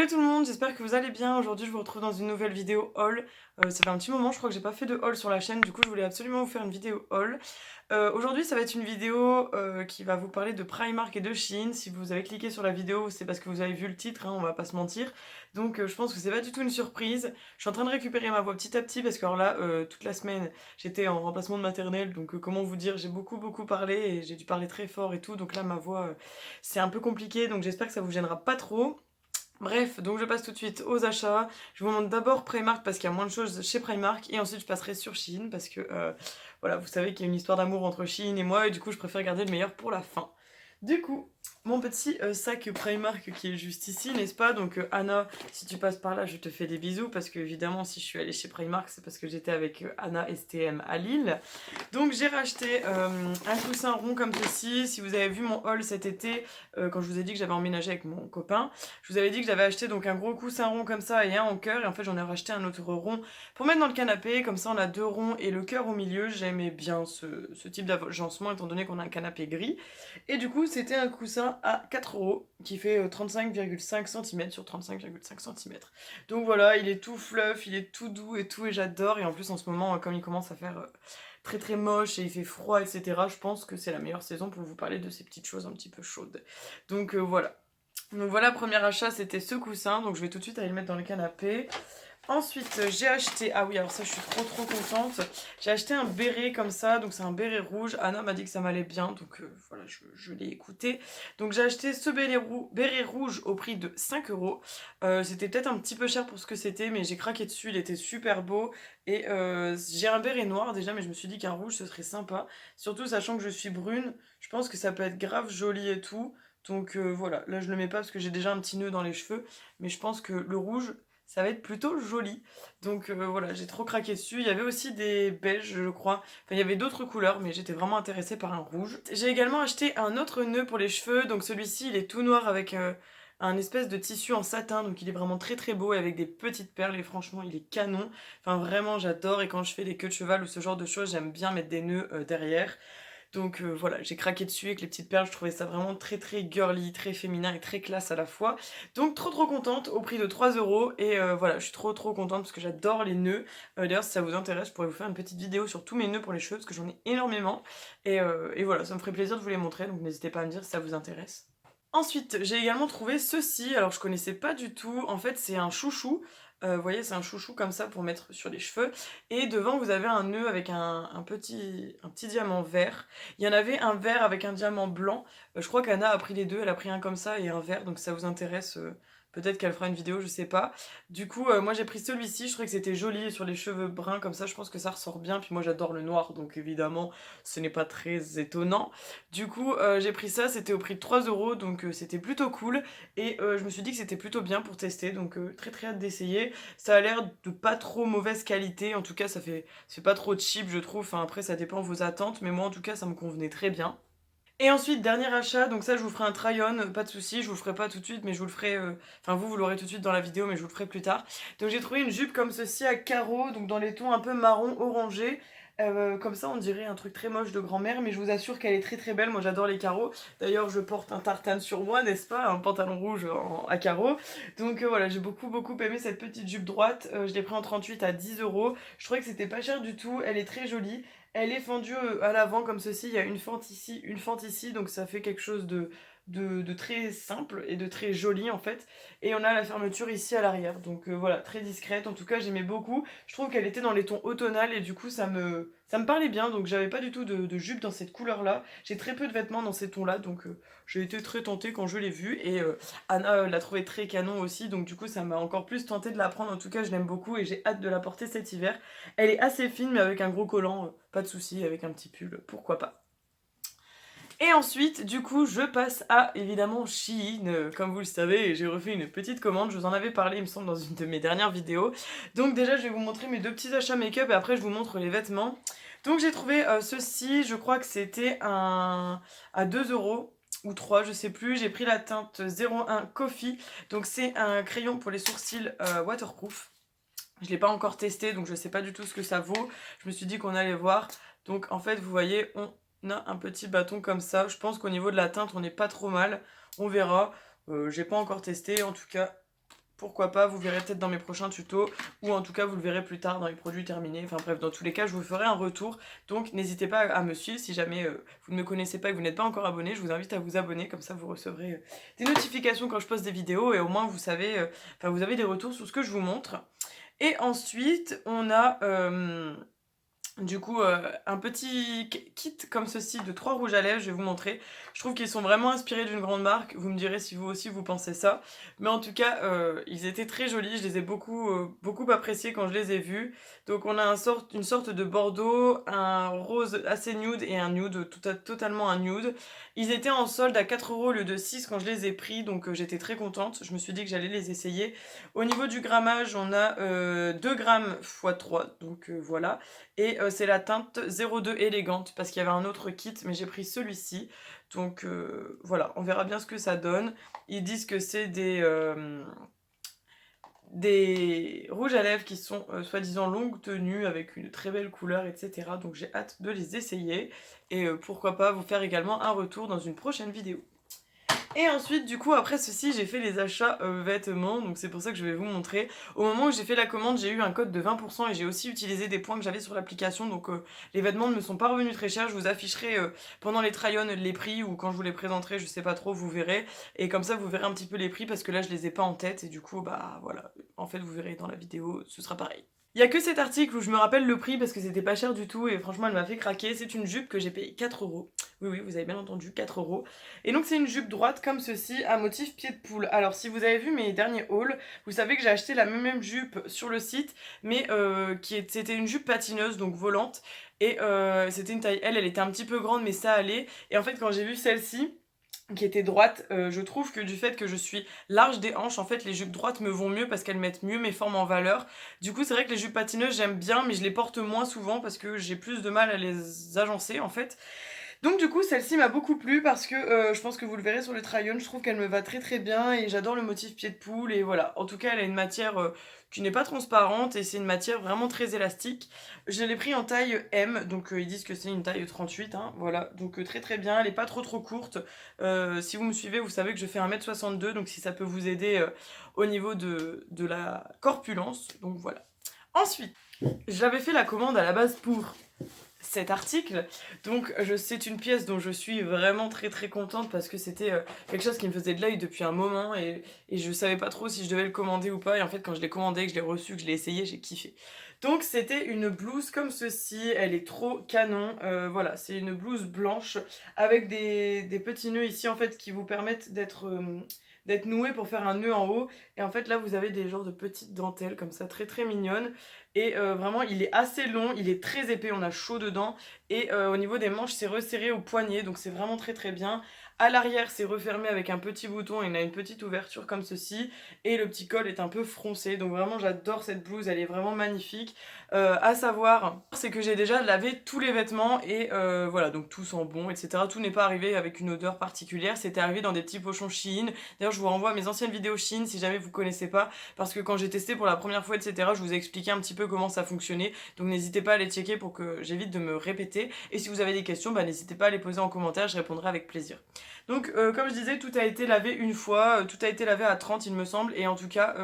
Hello tout le monde, j'espère que vous allez bien. Aujourd'hui je vous retrouve dans une nouvelle vidéo haul. Ça fait un petit moment je crois que j'ai pas fait de haul sur la chaîne, du coup je voulais absolument vous faire une vidéo haul. Aujourd'hui ça va être une vidéo qui va vous parler de Primark et de Shein. Si vous avez cliqué sur la vidéo c'est parce que vous avez vu le titre, hein, on va pas se mentir. Donc je pense que c'est pas du tout une surprise. Je suis en train de récupérer ma voix petit à petit parce que alors là toute la semaine j'étais en remplacement de maternelle. Donc comment vous dire, j'ai beaucoup parlé et j'ai dû parler très fort et tout. Donc là ma voix c'est un peu compliqué, donc j'espère que ça vous gênera pas trop. Bref, donc je passe tout de suite aux achats. Je vous montre d'abord Primark parce qu'il y a moins de choses chez Primark et ensuite je passerai sur Shein parce que voilà, vous savez qu'il y a une histoire d'amour entre Shein et moi et du coup je préfère garder le meilleur pour la fin. Du coup, mon petit sac Primark qui est juste ici, n'est-ce pas? Donc Anna, si tu passes par là, je te fais des bisous parce que évidemment si je suis allée chez Primark, c'est parce que j'étais avec Anna STM à Lille. Donc j'ai racheté un coussin rond comme ceci. Si vous avez vu mon haul cet été, quand je vous ai dit que j'avais emménagé avec mon copain, je vous avais dit que j'avais acheté donc un gros coussin rond comme ça et un en cœur. Et en fait j'en ai racheté un autre rond pour mettre dans le canapé. Comme ça on a deux ronds et le cœur au milieu. J'aimais bien ce type d'agencement étant donné qu'on a un canapé gris. Et du coup c'était un coussin à 4 € qui fait 35,5 cm sur 35,5 cm. Donc voilà, il est tout fluff, il est tout doux et tout et j'adore. Et en plus en ce moment comme il commence à faire très moche et il fait froid, etc. Je pense que c'est la meilleure saison pour vous parler de ces petites choses un petit peu chaudes. Donc voilà. Donc voilà, premier achat, c'était ce coussin. Donc je vais tout de suite aller le mettre dans le canapé. Ensuite, j'ai acheté... Ah oui, alors ça, je suis trop contente. J'ai acheté un béret comme ça, donc c'est un béret rouge. Anna m'a dit que ça m'allait bien, donc voilà, je l'ai écouté. Donc j'ai acheté ce béret rouge au prix de 5 €. C'était peut-être un petit peu cher pour ce que c'était, mais j'ai craqué dessus, il était super beau. Et j'ai un béret noir déjà, mais je me suis dit qu'un rouge, ce serait sympa. Surtout sachant que je suis brune, je pense que ça peut être grave joli et tout. Donc voilà, là je le mets pas parce que j'ai déjà un petit nœud dans les cheveux, mais je pense que le rouge ça va être plutôt joli. Donc voilà, j'ai trop craqué dessus. Il y avait aussi des beiges, je crois. Enfin, il y avait d'autres couleurs, mais j'étais vraiment intéressée par un rouge. J'ai également acheté un autre nœud pour les cheveux. Donc celui-ci, il est tout noir avec un espèce de tissu en satin. Donc il est vraiment très beau et avec des petites perles. Et franchement, il est canon. Enfin, vraiment, j'adore. Et quand je fais des queues de cheval ou ce genre de choses, j'aime bien mettre des nœuds derrière. Donc voilà, j'ai craqué dessus avec les petites perles, je trouvais ça vraiment très girly, très féminin et très classe à la fois. Donc trop contente au prix de 3 € et voilà, je suis trop contente parce que j'adore les nœuds. D'ailleurs si ça vous intéresse, je pourrais vous faire une petite vidéo sur tous mes nœuds pour les cheveux parce que j'en ai énormément. Et voilà, ça me ferait plaisir de vous les montrer, donc n'hésitez pas à me dire si ça vous intéresse. Ensuite, j'ai également trouvé ceci, alors je connaissais pas du tout, en fait c'est un chouchou, vous voyez c'est un chouchou comme ça pour mettre sur les cheveux, et devant vous avez un nœud avec un petit diamant vert. Il y en avait un vert avec un diamant blanc, je crois qu'Anna a pris les deux, elle a pris un comme ça et un vert, donc si ça vous intéresse, peut-être qu'elle fera une vidéo, je sais pas. Du coup, moi j'ai pris celui-ci, je trouvais que c'était joli sur les cheveux bruns comme ça, je pense que ça ressort bien, puis moi j'adore le noir, donc évidemment ce n'est pas très étonnant. Du coup, j'ai pris ça, c'était au prix de 3 €, donc c'était plutôt cool. Et je me suis dit que c'était plutôt bien pour tester, donc très hâte d'essayer. Ça a l'air de pas trop mauvaise qualité, en tout cas ça fait pas trop cheap je trouve. Enfin, après ça dépend de vos attentes, mais moi en tout cas ça me convenait très bien. Et ensuite, dernier achat, donc ça je vous ferai un try-on, pas de soucis, je vous le ferai pas tout de suite, mais je vous le ferai, enfin vous l'aurez tout de suite dans la vidéo, mais je vous le ferai plus tard. Donc j'ai trouvé une jupe comme ceci à carreaux, donc dans les tons un peu marron orangé. Comme ça on dirait un truc très moche de grand-mère, mais je vous assure qu'elle est très belle, moi j'adore les carreaux. D'ailleurs je porte un tartane sur moi, n'est-ce pas? Un pantalon rouge à carreaux. Donc voilà, j'ai beaucoup aimé cette petite jupe droite, je l'ai pris en 38 à 10 €. Je trouvais que c'était pas cher du tout, elle est très jolie. Elle est fendue à l'avant comme ceci, il y a une fente ici, donc ça fait quelque chose de très simple et de très joli en fait. Et on a la fermeture ici à l'arrière, donc voilà, très discrète. En tout cas, j'aimais beaucoup. Je trouve qu'elle était dans les tons automnal et du coup, ça me parlait bien. Donc j'avais pas du tout de jupe dans cette couleur-là. J'ai très peu de vêtements dans ces tons-là, donc j'ai été très tentée quand je l'ai vue. Et Anna l'a trouvé très canon aussi, donc du coup, ça m'a encore plus tentée de la prendre. En tout cas, je l'aime beaucoup et j'ai hâte de la porter cet hiver. Elle est assez fine, mais avec un gros collant, pas de souci, avec un petit pull, pourquoi pas. Et ensuite, du coup, je passe à, évidemment, Shein. Comme vous le savez, j'ai refait une petite commande. Je vous en avais parlé, il me semble, dans une de mes dernières vidéos. Donc déjà, je vais vous montrer mes deux petits achats make-up et après, je vous montre les vêtements. Donc j'ai trouvé ceci, je crois que c'était à 2 € ou 3, je sais plus. J'ai pris la teinte 01 Coffee. Donc c'est un crayon pour les sourcils waterproof. Je l'ai pas encore testé, donc je sais pas du tout ce que ça vaut. Je me suis dit qu'on allait voir. Donc en fait, vous voyez, on a un petit bâton comme ça. Je pense qu'au niveau de la teinte, on n'est pas trop mal. On verra. J'ai pas encore testé. En tout cas, pourquoi pas, vous verrez peut-être dans mes prochains tutos, ou en tout cas vous le verrez plus tard dans les produits terminés, enfin bref, dans tous les cas je vous ferai un retour, donc n'hésitez pas à me suivre, si jamais vous ne me connaissez pas et que vous n'êtes pas encore abonné, je vous invite à vous abonner, comme ça vous recevrez des notifications quand je poste des vidéos, et au moins vous savez, enfin vous avez des retours sur ce que je vous montre. Et ensuite, on a du coup un petit kit comme ceci de 3 rouges à lèvres, je vais vous montrer. Je trouve qu'ils sont vraiment inspirés d'une grande marque, vous me direz si vous aussi vous pensez ça. Mais en tout cas, ils étaient très jolis, je les ai beaucoup appréciés quand je les ai vus. Donc on a une sorte de bordeaux, un rose assez nude et un nude, totalement un nude. Ils étaient en solde à 4 € au lieu de 6 quand je les ai pris, donc j'étais très contente. Je me suis dit que j'allais les essayer. Au niveau du grammage, on a 2 grammes x 3, donc voilà. Et c'est la teinte 02 élégante, parce qu'il y avait un autre kit, mais j'ai pris celui-ci. Donc voilà, on verra bien ce que ça donne. Ils disent que c'est des rouges à lèvres qui sont soi-disant longue tenue, avec une très belle couleur, etc. Donc j'ai hâte de les essayer. Et pourquoi pas vous faire également un retour dans une prochaine vidéo. Et ensuite, du coup, après ceci, j'ai fait les achats vêtements, donc c'est pour ça que je vais vous montrer. Au moment où j'ai fait la commande, j'ai eu un code de 20% et j'ai aussi utilisé des points que j'avais sur l'application, donc les vêtements ne me sont pas revenus très chers. Je vous afficherai pendant les try-on les prix, ou quand je vous les présenterai, je sais pas trop, vous verrez. Et comme ça, vous verrez un petit peu les prix, parce que là, je les ai pas en tête, et du coup, bah voilà, en fait, vous verrez dans la vidéo, ce sera pareil. Il y a que cet article où je me rappelle le prix parce que c'était pas cher du tout et franchement elle m'a fait craquer. C'est une jupe que j'ai payée 4 €. Oui, vous avez bien entendu, 4 €. Et donc c'est une jupe droite comme ceci à motif pied de poule. Alors si vous avez vu mes derniers hauls, vous savez que j'ai acheté la même jupe sur le site, mais c'était une jupe patineuse, donc volante. Et c'était une taille L, elle était un petit peu grande mais ça allait. Et en fait quand j'ai vu celle-ci, qui était droite, je trouve que du fait que je suis large des hanches, en fait les jupes droites me vont mieux parce qu'elles mettent mieux mes formes en valeur. Du coup c'est vrai que les jupes patineuses j'aime bien, mais je les porte moins souvent parce que j'ai plus de mal à les agencer en fait. Donc du coup celle-ci m'a beaucoup plu parce que je pense que vous le verrez sur le try-on, je trouve qu'elle me va très très bien et j'adore le motif pied de poule et voilà. En tout cas elle a une matière qui n'est pas transparente et c'est une matière vraiment très élastique. Je l'ai pris en taille M, donc ils disent que c'est une taille 38, hein, voilà. Donc très très bien, elle est pas trop courte. Si vous me suivez, vous savez que je fais 1m62, donc si ça peut vous aider au niveau de la corpulence, donc voilà. Ensuite, j'avais fait la commande à la base pour cet article, donc c'est une pièce dont je suis vraiment très très contente parce que c'était quelque chose qui me faisait de l'œil depuis un moment et je savais pas trop si je devais le commander ou pas, et en fait quand je l'ai commandé, que je l'ai reçu, que je l'ai essayé, j'ai kiffé. Donc c'était une blouse comme ceci, elle est trop canon, voilà, c'est une blouse blanche avec des petits nœuds ici en fait qui vous permettent d'être noué pour faire un nœud en haut, et en fait là vous avez des genres de petites dentelles comme ça très très mignonnes. Et vraiment il est assez long, il est très épais, on a chaud dedans. Et au niveau des manches c'est resserré au poignet, donc c'est vraiment très très bien. À l'arrière c'est refermé avec un petit bouton et il a une petite ouverture comme ceci. Et le petit col est un peu froncé, donc vraiment j'adore cette blouse, elle est vraiment magnifique. À savoir, c'est que j'ai déjà lavé tous les vêtements et voilà, donc tout sent bon, etc. Tout n'est pas arrivé avec une odeur particulière, c'était arrivé dans des petits pochons Shein. D'ailleurs je vous renvoie à mes anciennes vidéos Shein si jamais vous connaissez pas, parce que quand j'ai testé pour la première fois, etc., je vous ai expliqué un petit peu comment ça fonctionnait, donc n'hésitez pas à les checker pour que j'évite de me répéter, et si vous avez des questions, bah, n'hésitez pas à les poser en commentaire, je répondrai avec plaisir. Donc comme je disais, tout a été lavé une fois, tout a été lavé à 30 il me semble, et en tout cas,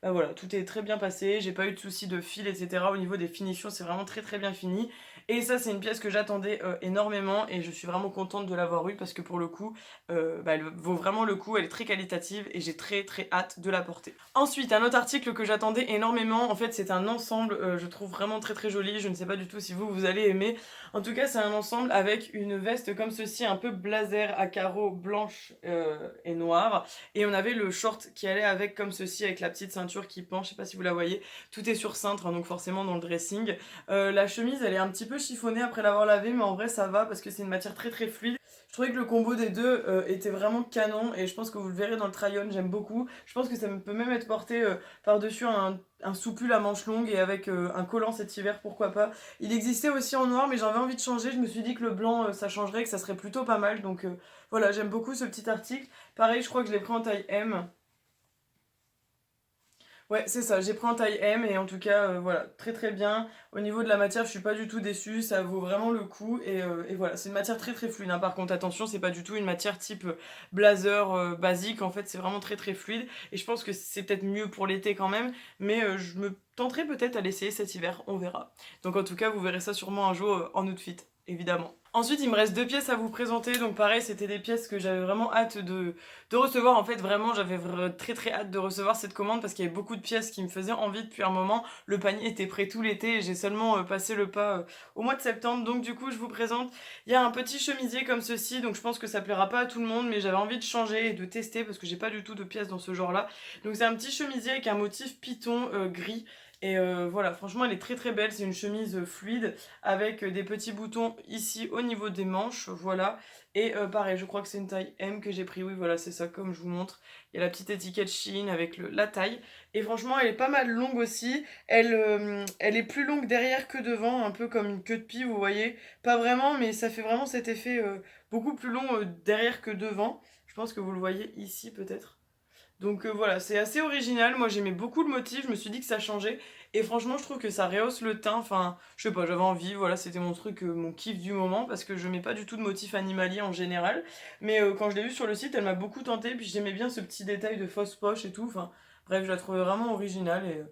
bah voilà, tout est très bien passé, j'ai pas eu de soucis de fil, etc. Au niveau des finitions, c'est vraiment très très bien fini, et ça c'est une pièce que j'attendais énormément, et je suis vraiment contente de l'avoir eue, parce que pour le coup, bah, elle vaut vraiment le coup, elle est très qualitative, et j'ai très très hâte de la porter. Ensuite, un autre article que j'attendais énormément, en fait c'est un ensemble, je trouve vraiment très très joli, je ne sais pas du tout si vous allez aimer. En tout cas c'est un ensemble avec une veste comme ceci, un peu blazer à carreaux blanche et noire, et on avait le short qui allait avec comme ceci, avec la petite ceinture qui pend, je sais pas si vous la voyez, tout est sur cintre, hein, donc forcément dans le dressing. La chemise elle est un petit peu chiffonnée après l'avoir lavée, mais en vrai ça va parce que c'est une matière très très fluide. Je trouvais que le combo des deux était vraiment canon, et je pense que vous le verrez dans le try-on, j'aime beaucoup. Je pense que ça peut même être porté par-dessus un soupul à manches longues et avec un collant cet hiver, pourquoi pas. Il existait aussi en noir, mais j'avais envie de changer, je me suis dit que le blanc ça changerait, que ça serait plutôt pas mal, donc voilà, j'aime beaucoup ce petit article. Pareil, je crois que je l'ai pris en taille M. Ouais, c'est ça, j'ai pris en taille M et en tout cas, voilà, très très bien. Au niveau de la matière, je suis pas du tout déçue, ça vaut vraiment le coup et voilà, c'est une matière très très fluide, hein. Par contre, attention, c'est pas du tout une matière type blazer basique, en fait, c'est vraiment très très fluide et je pense que c'est peut-être mieux pour l'été quand même, mais je me tenterai peut-être à l'essayer cet hiver, on verra. Donc en tout cas, vous verrez ça sûrement un jour en outfit, évidemment. Ensuite, il me reste deux pièces à vous présenter, donc pareil, c'était des pièces que j'avais vraiment hâte de recevoir. En fait, vraiment, j'avais très très hâte de recevoir cette commande parce qu'il y avait beaucoup de pièces qui me faisaient envie depuis un moment. Le panier était prêt tout l'été et j'ai seulement passé le pas au mois de septembre. Donc du coup, je vous présente, il y a un petit chemisier comme ceci, donc je pense que ça plaira pas à tout le monde, mais j'avais envie de changer et de tester parce que j'ai pas du tout de pièces dans ce genre-là. Donc c'est un petit chemisier avec un motif python gris. Et voilà, franchement, elle est très très belle. C'est une chemise fluide avec des petits boutons ici au niveau des manches, voilà. Et pareil, je crois que c'est une taille M que j'ai pris, oui voilà, c'est ça comme je vous montre. Il y a la petite étiquette Shein avec la taille. Et franchement, elle est pas mal longue aussi. Elle est plus longue derrière que devant, un peu comme une queue de pie, vous voyez. Pas vraiment, mais ça fait vraiment cet effet beaucoup plus long derrière que devant. Je pense que vous le voyez ici peut-être. Donc voilà, c'est assez original. Moi j'aimais beaucoup le motif, je me suis dit que ça changeait. Et franchement, je trouve que ça rehausse le teint. Enfin, je sais pas, j'avais envie. Voilà, c'était mon truc, mon kiff du moment. Parce que je mets pas du tout de motif animalier en général. Mais quand je l'ai vue sur le site, elle m'a beaucoup tenté. Puis j'aimais bien ce petit détail de fausse poche et tout. Enfin, bref, je la trouvais vraiment originale. Et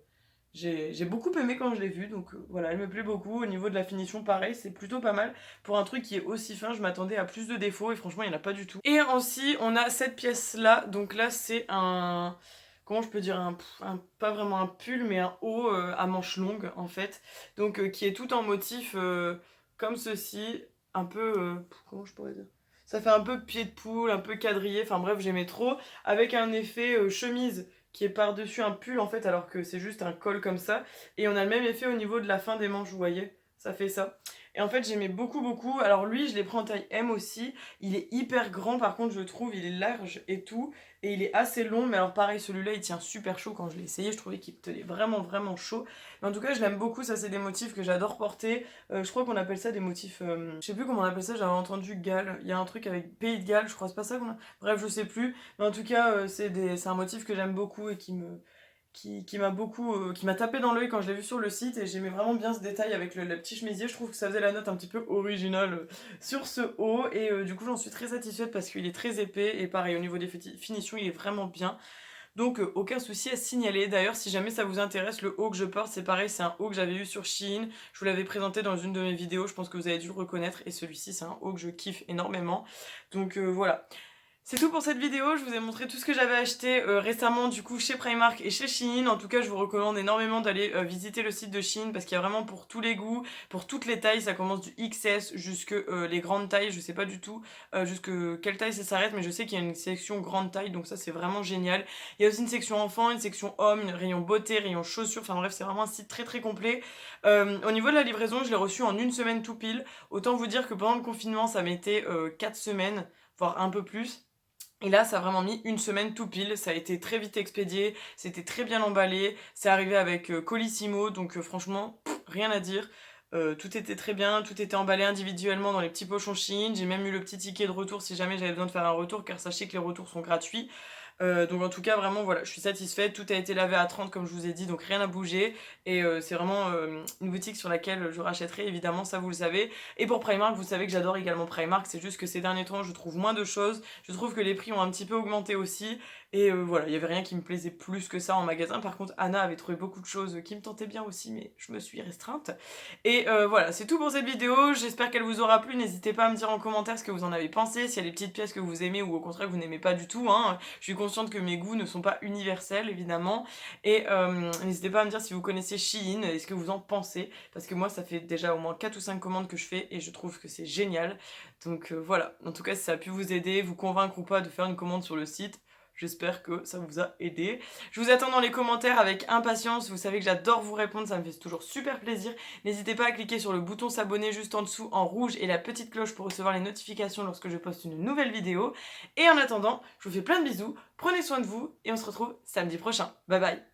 j'ai beaucoup aimé quand je l'ai vue. Donc voilà, elle me plaît beaucoup. Au niveau de la finition, pareil, c'est plutôt pas mal. Pour un truc qui est aussi fin, je m'attendais à plus de défauts. Et franchement, il n'y en a pas du tout. Et ainsi, on a cette pièce-là. Donc là, c'est un comment je peux dire, pas vraiment un pull, mais un haut à manches longues en fait. Donc qui est tout en motif comme ceci, un peu, comment je pourrais dire? Ça fait un peu pied de poule, un peu quadrillé, enfin bref, j'aimais trop. Avec un effet chemise qui est par-dessus un pull en fait, alors que c'est juste un col comme ça. Et on a le même effet au niveau de la fin des manches, vous voyez? Ça fait ça. Et en fait, j'aimais beaucoup, beaucoup. Alors lui, je l'ai pris en taille M aussi. Il est hyper grand, par contre, je trouve. Il est large et tout. Et il est assez long, mais alors pareil, celui-là, il tient super chaud quand je l'ai essayé. Je trouvais qu'il tenait vraiment, vraiment chaud. Mais en tout cas, je l'aime beaucoup. Ça, c'est des motifs que j'adore porter. Je crois qu'on appelle ça des motifs... je sais plus comment on appelle ça, j'avais entendu Galles. Il y a un truc avec Pays de Galles, je crois, c'est pas ça qu'on a... Bref, je sais plus. Mais en tout cas, c'est un motif que j'aime beaucoup et qui m'a beaucoup qui m'a tapé dans l'œil quand je l'ai vu sur le site et j'aimais vraiment bien ce détail avec le petit chemisier. Je trouve que ça faisait la note un petit peu originale sur ce haut et du coup j'en suis très satisfaite parce qu'il est très épais et pareil au niveau des finitions il est vraiment bien. Donc aucun souci à signaler. D'ailleurs, si jamais ça vous intéresse, le haut que je porte, c'est pareil, c'est un haut que j'avais eu sur Shein. Je vous l'avais présenté dans une de mes vidéos, je pense que vous avez dû le reconnaître. Et celui-ci, c'est un haut que je kiffe énormément. Donc voilà. C'est tout pour cette vidéo, je vous ai montré tout ce que j'avais acheté récemment du coup chez Primark et chez Shein. En tout cas je vous recommande énormément d'aller visiter le site de Shein parce qu'il y a vraiment pour tous les goûts, pour toutes les tailles, ça commence du XS jusque les grandes tailles, je sais pas du tout jusque quelle taille ça s'arrête mais je sais qu'il y a une section grande taille donc ça c'est vraiment génial. Il y a aussi une section enfant, une section homme, une rayon beauté, rayon chaussures, enfin bref c'est vraiment un site très très complet. Au niveau de la livraison je l'ai reçu en une semaine tout pile, autant vous dire que pendant le confinement ça mettait 4 semaines voire un peu plus. Et là, ça a vraiment mis une semaine tout pile. Ça a été très vite expédié, c'était très bien emballé. C'est arrivé avec Colissimo, donc franchement, rien à dire. Tout était très bien, tout était emballé individuellement dans les petits pochons Shein. J'ai même eu le petit ticket de retour si jamais j'avais besoin de faire un retour, car sachez que les retours sont gratuits. Donc en tout cas vraiment voilà, je suis satisfaite, tout a été lavé à 30 comme je vous ai dit, donc rien à bouger et c'est vraiment une boutique sur laquelle je rachèterai évidemment, ça vous le savez. Et pour Primark, vous savez que j'adore également Primark, c'est juste que ces derniers temps je trouve moins de choses, je trouve que les prix ont un petit peu augmenté aussi et voilà, il y avait rien qui me plaisait plus que ça en magasin. Par contre Anna avait trouvé beaucoup de choses qui me tentaient bien aussi mais je me suis restreinte. Et voilà, c'est tout pour cette vidéo, j'espère qu'elle vous aura plu, n'hésitez pas à me dire en commentaire ce que vous en avez pensé, s'il y a des petites pièces que vous aimez ou au contraire que vous n'aimez pas du tout, hein. Je suis consciente que mes goûts ne sont pas universels évidemment et n'hésitez pas à me dire si vous connaissez Shein et ce que vous en pensez parce que moi ça fait déjà au moins 4 ou 5 commandes que je fais et je trouve que c'est génial. Donc voilà, en tout cas si ça a pu vous aider, vous convaincre ou pas de faire une commande sur le site, j'espère que ça vous a aidé. Je vous attends dans les commentaires avec impatience, vous savez que j'adore vous répondre, ça me fait toujours super plaisir. N'hésitez pas à cliquer sur le bouton s'abonner juste en dessous en rouge et la petite cloche pour recevoir les notifications lorsque je poste une nouvelle vidéo. Et en attendant, je vous fais plein de bisous, prenez soin de vous et on se retrouve samedi prochain. Bye bye.